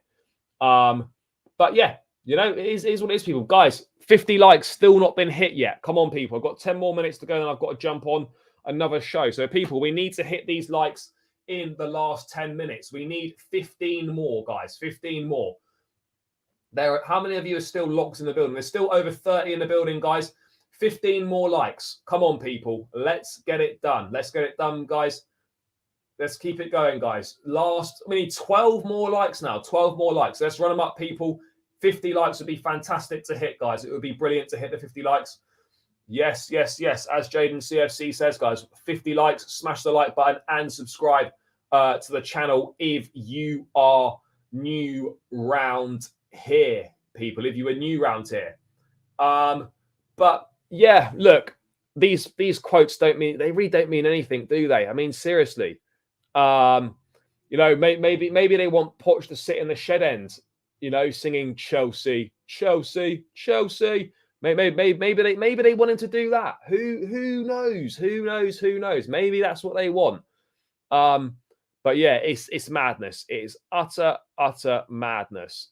[SPEAKER 1] But yeah, it is what it is, people. Guys, 50 likes still not been hit yet. Come on, people. I've got 10 more minutes to go and I've got to jump on another show. So, people, we need to hit these likes in the last 10 minutes. We need 15 more, guys. 15 more. How many of you are still locked in the building? There's still over 30 in the building, guys. 15 more likes. Come on, people. Let's get it done. Let's get it done, guys. Let's keep it going, guys. We need 12 more likes now. 12 more likes. Let's run them up, people. 50 likes would be fantastic to hit, guys. It would be brilliant to hit the 50 likes. Yes, yes, yes. As Jaden CFC says, guys, 50 likes. Smash the like button and subscribe to the channel if you are new round here, people. If you are new round here. But yeah, look, these quotes really don't mean anything, do they? I mean, seriously. Maybe they want Poch to sit in the shed end, singing Chelsea, Chelsea, Chelsea. Maybe they want him to do that. Who knows? Who knows? Who knows? Maybe that's what they want. But yeah, it's madness. It is utter madness.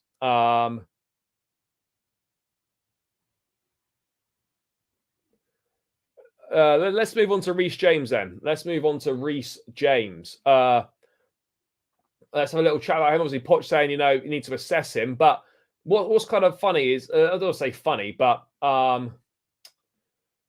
[SPEAKER 1] Let's move on to Reece James then. Let's move on to Reece James. Let's have a little chat about him. Obviously, Poch saying, you need to assess him. But what's kind of funny is, I don't want to say funny, but,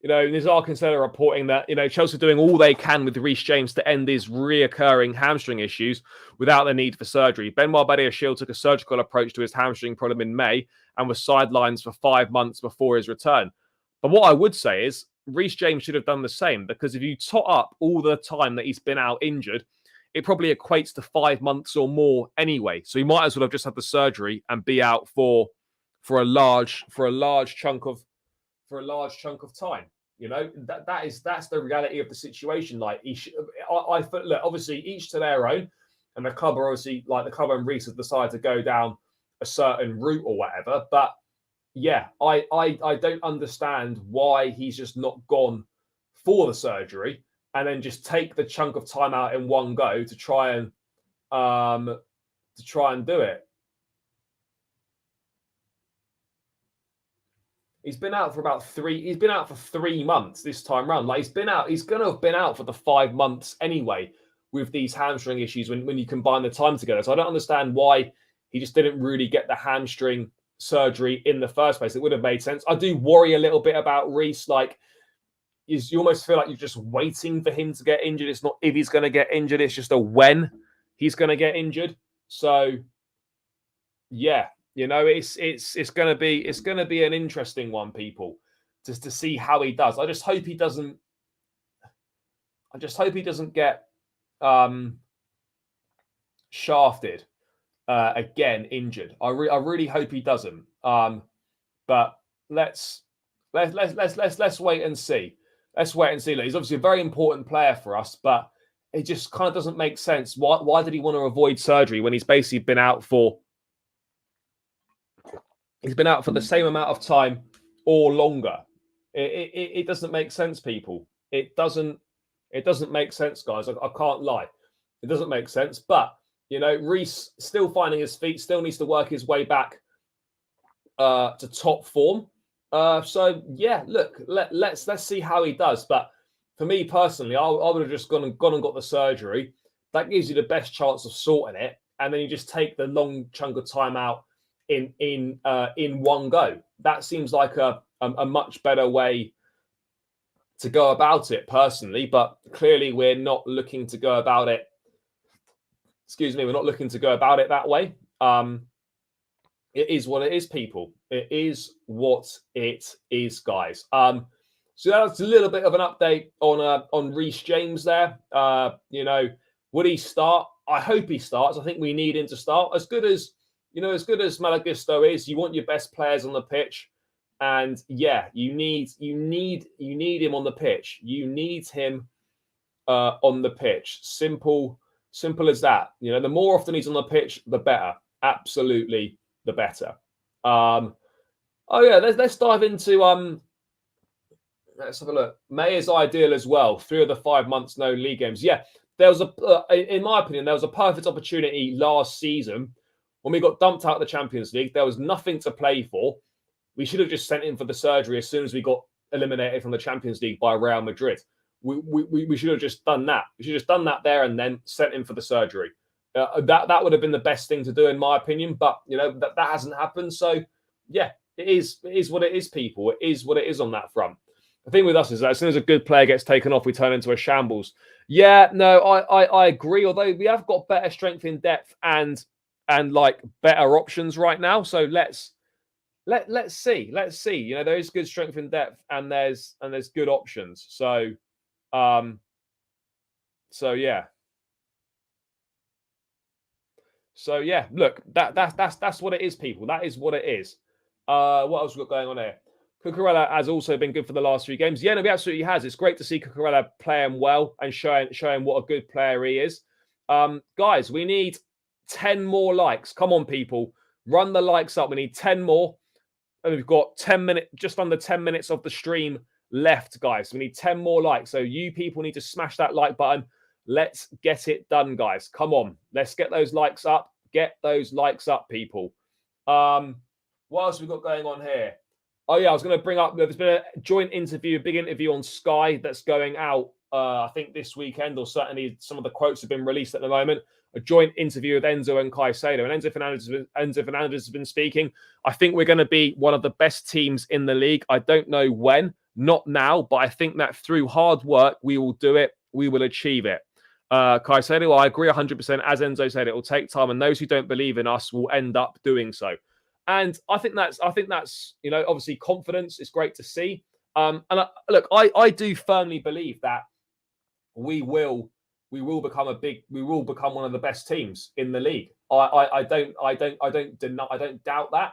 [SPEAKER 1] Nizar Kinsella reporting that, Chelsea are doing all they can with Reece James to end his reoccurring hamstring issues without the need for surgery. Benoit Badiashile took a surgical approach to his hamstring problem in May and was sidelined for 5 months before his return. But what I would say is Reece James should have done the same, because if you tot up all the time that he's been out injured, it probably equates to 5 months or more anyway. So he might as well have just had the surgery and be out for a large chunk of time. That's the reality of the situation. Like look, obviously each to their own, and the club are obviously like the club and Reece have decided to go down a certain route or whatever. But yeah, I don't understand why he's just not gone for the surgery and then just take the chunk of time out in one go to try and do it. He's been out for He's been out for 3 months this time round. Like he's going to have been out for the 5 months anyway with these hamstring issues when you combine the time together. So I don't understand why he just didn't really get the hamstring surgery in the first place. It would have made sense. I do worry a little bit about Reece. Like, you almost feel like you're just waiting for him to get injured. It's not if he's going to get injured, it's just a when he's going to get injured. So yeah, it's going to be an interesting one, people, just to see how he does. I just hope he doesn't get shafted again, injured. I really hope he doesn't. But let's wait and see. let's wait and see. Look, he's obviously a very important player for us, but it just kind of doesn't make sense. Why did he want to avoid surgery when he's basically been out for the same amount of time or longer? It doesn't make sense, people. It doesn't make sense, guys. I can't lie. It doesn't make sense. But Reece still finding his feet, still needs to work his way back to top form. So yeah, look, let's see how he does. But for me personally, I would have just gone and got the surgery. That gives you the best chance of sorting it, and then you just take the long chunk of time out in one go. That seems like a much better way to go about it, personally. But clearly, we're not looking to go about it. Excuse me, we're not looking to go about it that way. It is what it is, people. It is what it is, guys. So that's a little bit of an update on Reece James there. Would he start? I hope he starts. I think we need him to start. As good as Malagusto is, you want your best players on the pitch, and yeah, you need him on the pitch. You need him on the pitch. Simple as that. The more often he's on the pitch, the better. Absolutely, the better. Let's dive into let's have a look. May is ideal as well. 3 of the 5 months no league games. Yeah, there was in my opinion, there was a perfect opportunity last season when we got dumped out of the Champions League. There was nothing to play for. We should have just sent him for the surgery as soon as we got eliminated from the Champions League by Real Madrid. We should have just done that. We should have just done that there and then sent him for the surgery. That would have been the best thing to do, in my opinion. But that hasn't happened. So yeah, it is what it is, people. It is what it is on that front. The thing with us is that as soon as a good player gets taken off, we turn into a shambles. Yeah, no, I agree. Although we have got better strength in depth and like better options right now. So let's see. There is good strength in depth and there's good options. So yeah. So yeah, look, that's what it is, people. That is what it is. What else we got going on here? Cucurella has also been good for the last 3 games. Yeah, no, he absolutely has. It's great to see Cucurella playing well and showing what a good player he is. Guys, we need 10 more likes. Come on, people. Run the likes up. We need 10 more. And we've got 10 minutes, just under 10 minutes of the stream left, guys. We need 10 more likes. So you people need to smash that like button. Let's get it done, guys. Come on. Let's get those likes up. Get those likes up, people. What else have we got going on here? Oh, yeah, I was going to bring up, there's been a joint interview, a big interview on Sky that's going out, I think, this weekend, or certainly some of the quotes have been released at the moment. A joint interview with Enzo and Caicedo. And Enzo Fernandez has been speaking. I think we're going to be one of the best teams in the league. I don't know when, not now, but I think that through hard work, we will do it. We will achieve it. Caicedo, I agree 100%. As Enzo said, it will take time, and those who don't believe in us will end up doing so. And I think that's obviously confidence. It's great to see. Look, I do firmly believe that we will become one of the best teams in the league. I don't doubt that.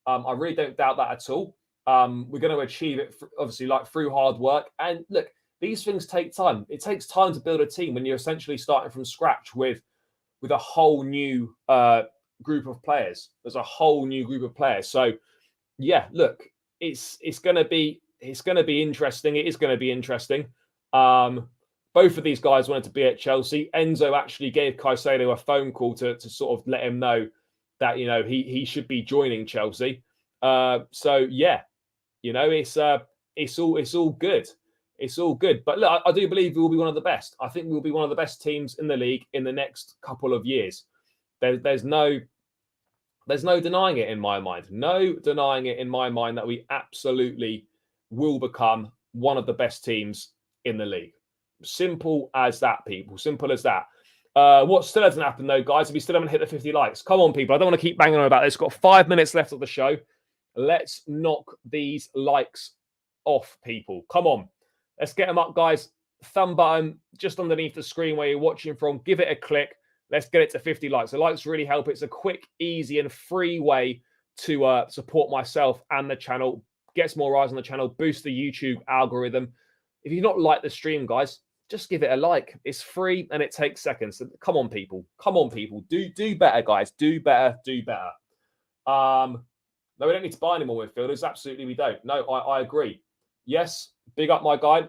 [SPEAKER 1] I really don't doubt that at all. We're going to achieve it, obviously, like through hard work. And look, these things take time. It takes time to build a team when you're essentially starting from scratch with a whole new group of players. There's a whole new group of players. So yeah, look, it's going to be interesting. It is going to be interesting. Both of these guys wanted to be at Chelsea. Enzo actually gave Caicedo a phone call to sort of let him know that he should be joining Chelsea. So yeah, it's all good. It's all good. But look, I do believe we will be one of the best. I think we'll be one of the best teams in the league in the next couple of years. There's no denying it in my mind. No denying it in my mind that we absolutely will become one of the best teams in the league. Simple as that, people. Simple as that. What still hasn't happened, though, guys, if we still haven't hit the 50 likes. Come on, people. I don't want to keep banging on about this. Got 5 minutes left of the show. Let's knock these likes off, people. Come on. Let's get them up, guys. Thumb button just underneath the screen where you're watching from. Give it a click. Let's get it to 50 likes. The likes really help. It's a quick, easy, and free way to support myself and the channel. Gets more eyes on the channel. Boost the YouTube algorithm. If you've not liked the stream, guys, just give it a like. It's free and it takes seconds. So come on, people. Come on, people. Do better, guys. Do better. Do better. No, we don't need to buy any more midfielders. Absolutely, we don't. No, I agree. Yes, big up my guy.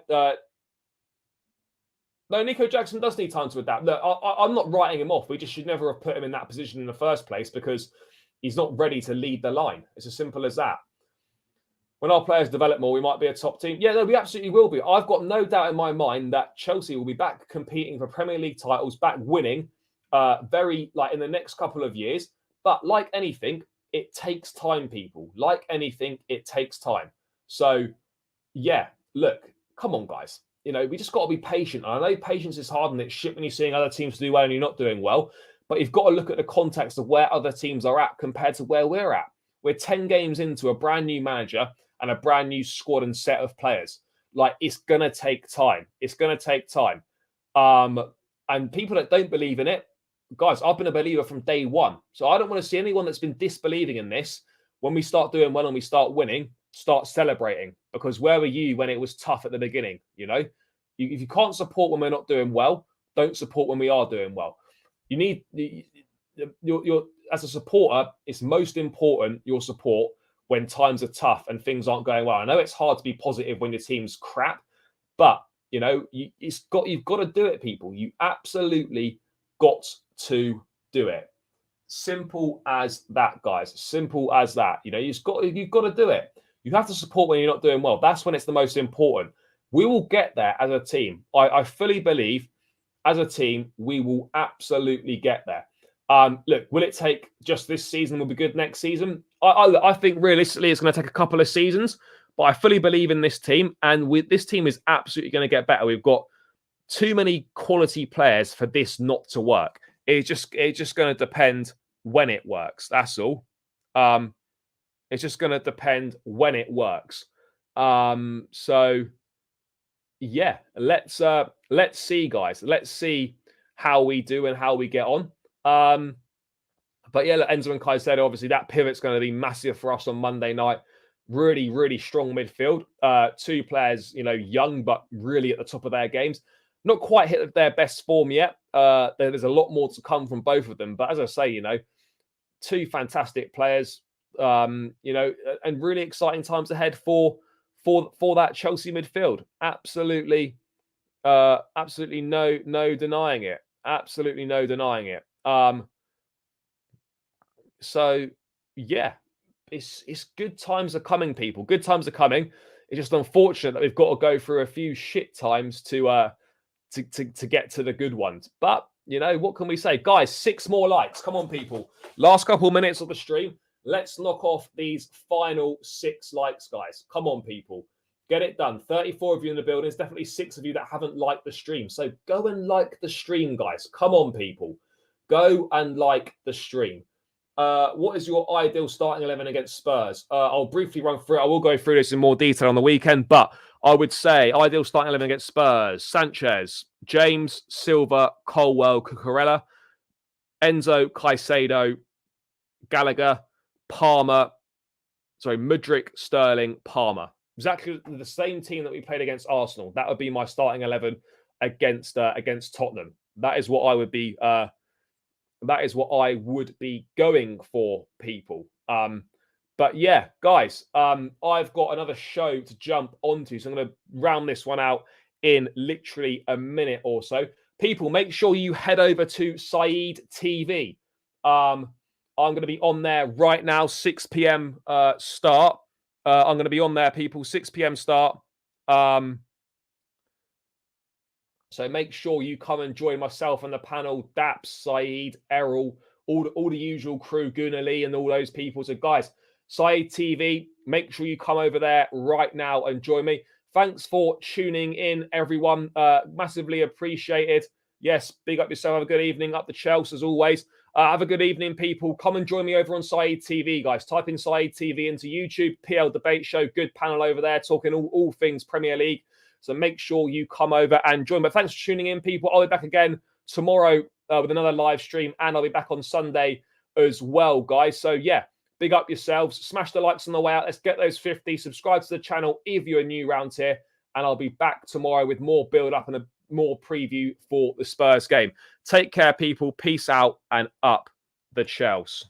[SPEAKER 1] No, Nico Jackson does need time to adapt. Look, I'm not writing him off. We just should never have put him in that position in the first place because he's not ready to lead the line. It's as simple as that. When our players develop more, we might be a top team. Yeah, no, we absolutely will be. I've got no doubt in my mind that Chelsea will be back competing for Premier League titles, back winning in the next couple of years. But like anything, it takes time, people. Like anything, it takes time. So, yeah, look, come on, guys. We just got to be patient. And I know patience is hard and it's shit when you're seeing other teams do well and you're not doing well. But you've got to look at the context of where other teams are at compared to where we're at. We're 10 games into a brand new manager and a brand new squad and set of players. Like, it's going to take time. It's going to take time. And people that don't believe in it, guys, I've been a believer from day one. So I don't want to see anyone that's been disbelieving in this. When we start doing well and we start winning, start celebrating. Because where were you when it was tough at the beginning? If you can't support when we're not doing well, don't support when we are doing well. You need your as a supporter, it's most important your support when times are tough and things aren't going well. I know it's hard to be positive when your team's crap, but you've got to do it, people. You absolutely got to do it. Simple as that, guys. Simple as that. You've got to do it. You have to support when you're not doing well. That's when it's the most important. We will get there as a team. I fully believe as a team, we will absolutely get there. Look, will it take just this season? Will be good next season? I think realistically it's going to take a couple of seasons, but I fully believe in this team. And this team is absolutely going to get better. We've got too many quality players for this not to work. It's just going to depend when it works. That's all. It's just going to depend when it works. So yeah, let's see, guys. Let's see how we do and how we get on. But yeah, Enzo and Kai said obviously that pivot's going to be massive for us on Monday night. Really, really strong midfield. Two players, young but really at the top of their games. Not quite hit their best form yet. There's a lot more to come from both of them. But as I say, two fantastic players. And really exciting times ahead for that Chelsea midfield. Absolutely no denying it. Absolutely no denying it. So yeah, it's good times are coming, people. Good times are coming. It's just unfortunate that we've got to go through a few shit times to get to the good ones. But what can we say, guys? 6 more likes. Come on, people. Last couple of minutes of the stream. Let's knock off these final 6 likes, guys. Come on, people. Get it done. 34 of you in the building. There's definitely 6 of you that haven't liked the stream. So go and like the stream, guys. Come on, people. Go and like the stream. What is your ideal starting 11 against Spurs? I'll briefly run through it. I will go through this in more detail on the weekend, but I would say ideal starting 11 against Spurs: Sanchez, James, Silva, Colwell, Cucurella, Enzo, Caicedo, Gallagher, Mudryk, Sterling, Palmer. Exactly the same team that we played against Arsenal. That would be my starting 11 against Tottenham. That is what I would be. That is what I would be going for, people. But yeah, guys, I've got another show to jump onto, so I'm going to round this one out in literally a minute or so. People, make sure you head over to Saeed TV. I'm going to be on there right now, 6 p.m. Start. I'm going to be on there, people, 6 p.m. start. So make sure you come and join myself on the panel, Daps, Saeed, Errol, all the usual crew, Gunnar Lee and all those people. So guys, Saeed TV, make sure you come over there right now and join me. Thanks for tuning in, everyone. Massively appreciated. Yes, big up yourself. Have a good evening. Up the Chelsea as always. Have a good evening, people. Come and join me over on Saeed TV, guys. Type in Saeed TV into YouTube. PL Debate Show. Good panel over there talking all things Premier League. So make sure you come over and join. But thanks for tuning in, people. I'll be back again tomorrow with another live stream. And I'll be back on Sunday as well, guys. So yeah, big up yourselves. Smash the likes on the way out. Let's get those 50. Subscribe to the channel if you're new around here. and I'll be back tomorrow with more build up and a more preview for the Spurs game. Take care, people. Peace out and up the Chels.